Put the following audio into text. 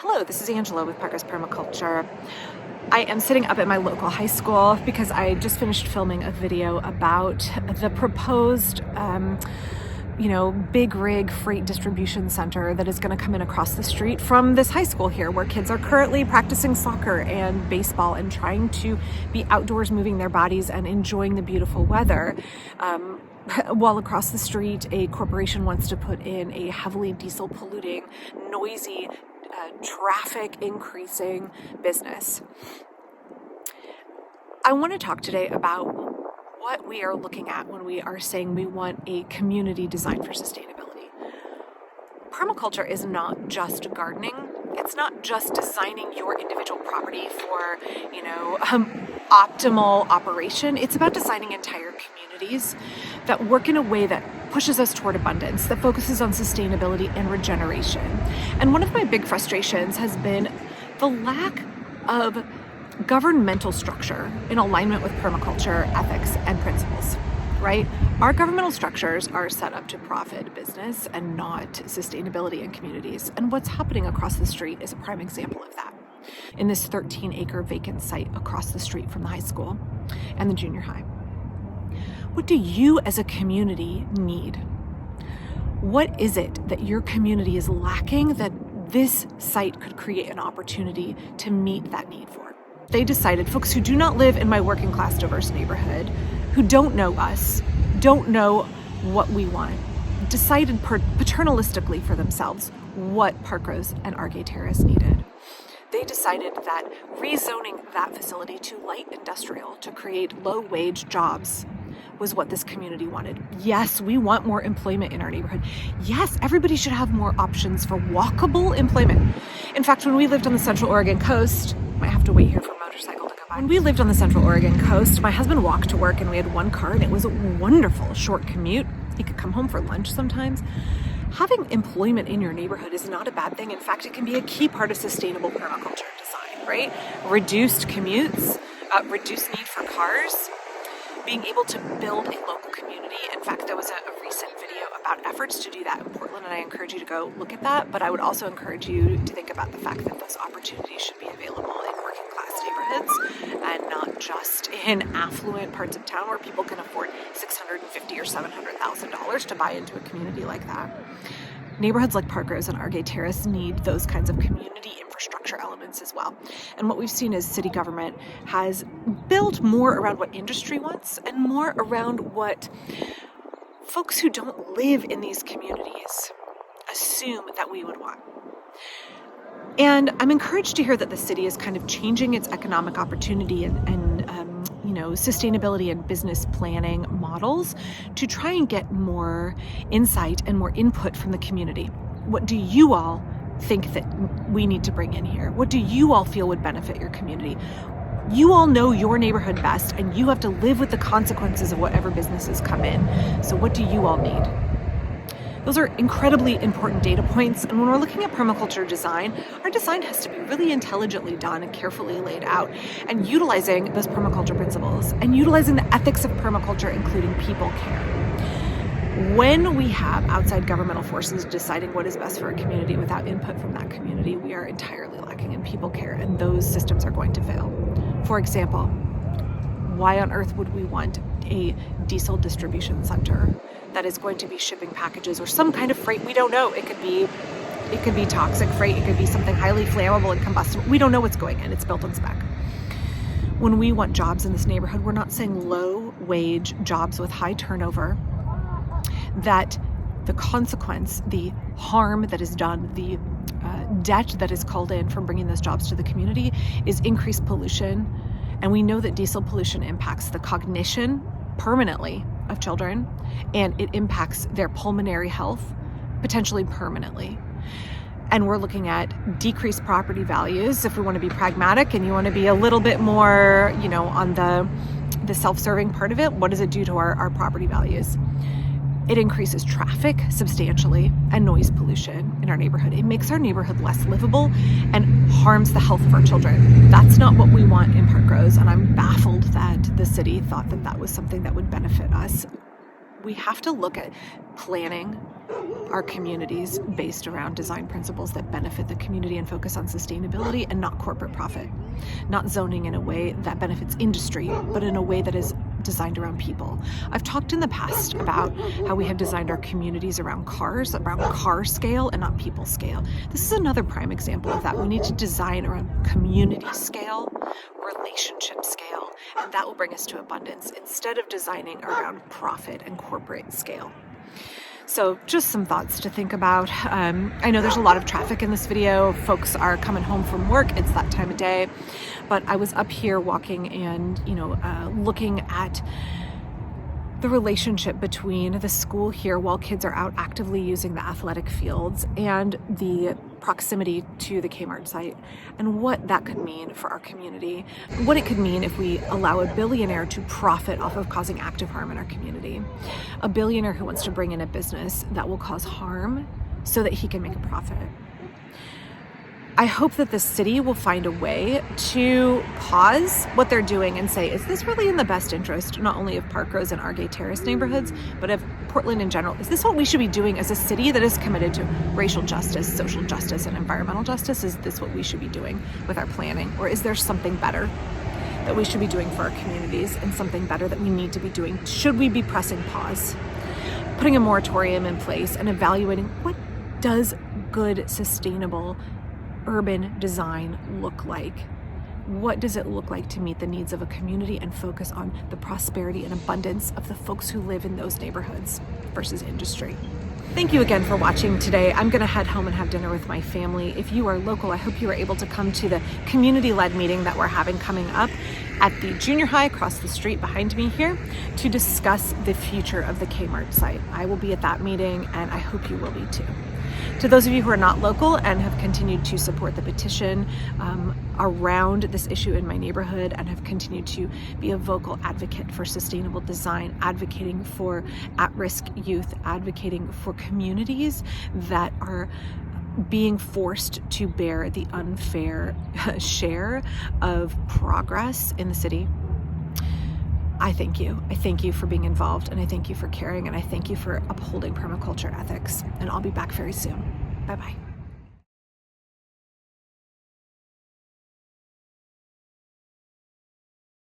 Hello, this is Angela with Parkrose Permaculture. I am sitting up at my local high school because I just finished filming a video about the proposed big rig freight distribution center that is going to come in across the street from this high school here, where kids are currently practicing soccer and baseball and trying to be outdoors, moving their bodies and enjoying the beautiful weather. While across the street, a corporation wants to put in a heavily diesel polluting, noisy, traffic increasing business. I want to talk today about what we are looking at when we are saying we want a community design for sustainability. Permaculture is not just gardening. It's not just designing your individual property for, optimal operation. It's about designing entire communities that work in a way that pushes us toward abundance, that focuses on sustainability and regeneration. And one of my big frustrations has been the lack of governmental structure in alignment with permaculture ethics and principles, right? Our governmental structures are set up to profit business and not sustainability in communities. And what's happening across the street is a prime example of that. In this 13-acre vacant site across the street from the high school and the junior high. What do you as a community need? What is it that your community is lacking that this site could create an opportunity to meet that need for? They decided, folks who do not live in my working class diverse neighborhood, who don't know us, don't know what we want, decided paternalistically for themselves what Parkrose and Cafeteria needed. They decided that rezoning that facility to light industrial to create low-wage jobs was what this community wanted. Yes, we want more employment in our neighborhood. Yes, everybody should have more options for walkable employment. In fact, when we lived on the Central Oregon coast, might have to wait here for a motorcycle to go by. When we lived on the Central Oregon coast, my husband walked to work and we had one car and it was a wonderful short commute. He could come home for lunch sometimes. Having employment in your neighborhood is not a bad thing. In fact, it can be a key part of sustainable permaculture design, right? Reduced commutes, reduced need for cars, being able to build a local community. In fact, there was a recent video about efforts to do that in Portland, and I encourage you to go look at that. But I would also encourage you to think about the fact that those opportunities should be available in working class neighborhoods and not just in affluent parts of town where people can afford $650,000 or $700,000 to buy into a community like that. Neighborhoods like Parkrose and Cafeteria need those kinds of community infrastructure elements as well. And what we've seen is city government has built more around what industry wants and more around what folks who don't live in these communities assume that we would want. And I'm encouraged to hear that the city is kind of changing its economic opportunity and sustainability and business planning models to try and get more insight and more input from the community. What do you all think that we need to bring in here? What do you all feel would benefit your community? You all know your neighborhood best, and you have to live with the consequences of whatever businesses come in. So what do you all need? Those are incredibly important data points, and when we're looking at permaculture design, our design has to be really intelligently done and carefully laid out, and utilizing those permaculture principles, and utilizing the ethics of permaculture, including people care. When we have outside governmental forces deciding what is best for a community without input from that community, we are entirely lacking in people care, and those systems are going to fail. For example, why on earth would we want a diesel distribution center that is going to be shipping packages or some kind of freight? We don't know. It could be toxic freight. It could be something highly flammable and combustible. We don't know what's going in. It's built on spec. When we want jobs in this neighborhood, we're not saying low wage jobs with high turnover, that the consequence, the harm that is done, the debt that is called in from bringing those jobs to the community is increased pollution. And we know that diesel pollution impacts the cognition permanently of children, and it impacts their pulmonary health potentially permanently. And we're looking at decreased property values. If we want to be pragmatic and you want to be a little bit more, on the self-serving part of it, what does it do to our property values? It increases traffic substantially and noise pollution in our neighborhood. It makes our neighborhood less livable and harms the health of our children. That's not what we want in Parkrose, and I'm baffled that the city thought that that was something that would benefit us we have to look at planning our communities based around design principles that benefit the community and focus on sustainability and not corporate profit. Not zoning in a way that benefits industry, but in a way that is designed around people. I've talked in the past about how we have designed our communities around cars, around car scale and not people scale. This is another prime example of that. We need to design around community scale, relationship scale, and that will bring us to abundance instead of designing around profit and corporate scale. So just some thoughts to think about. I know there's a lot of traffic in this video. Folks are coming home from work. It's that time of day. But I was up here walking and, looking at the relationship between the school here while kids are out actively using the athletic fields and the proximity to the Kmart site, and what that could mean for our community, what it could mean if we allow a billionaire to profit off of causing active harm in our community. A billionaire who wants to bring in a business that will cause harm so that he can make a profit. I hope that the city will find a way to pause what they're doing and say, is this really in the best interest, not only of Parkrose and our gay terrace neighborhoods, but of Portland in general? Is this what we should be doing as a city that is committed to racial justice, social justice, and environmental justice? Is this what we should be doing with our planning? Or is there something better that we should be doing for our communities and something better that we need to be doing? Should we be pressing pause, putting a moratorium in place and evaluating what does good, sustainable urban design look like? What does it look like to meet the needs of a community and focus on the prosperity and abundance of the folks who live in those neighborhoods versus industry? Thank you again for watching today. I'm going to head home and have dinner with my family. If you are local, I hope you are able to come to the community-led meeting that we're having coming up at the junior high across the street behind me here to discuss the future of the Kmart site. I will be at that meeting, and I hope you will be too. To those of you who are not local and have continued to support the petition around this issue in my neighborhood and have continued to be a vocal advocate for sustainable design, advocating for at-risk youth, advocating for communities that are being forced to bear the unfair share of progress in the city, I thank you. I thank you for being involved, and I thank you for caring, and I thank you for upholding permaculture ethics. And I'll be back very soon. Bye-bye.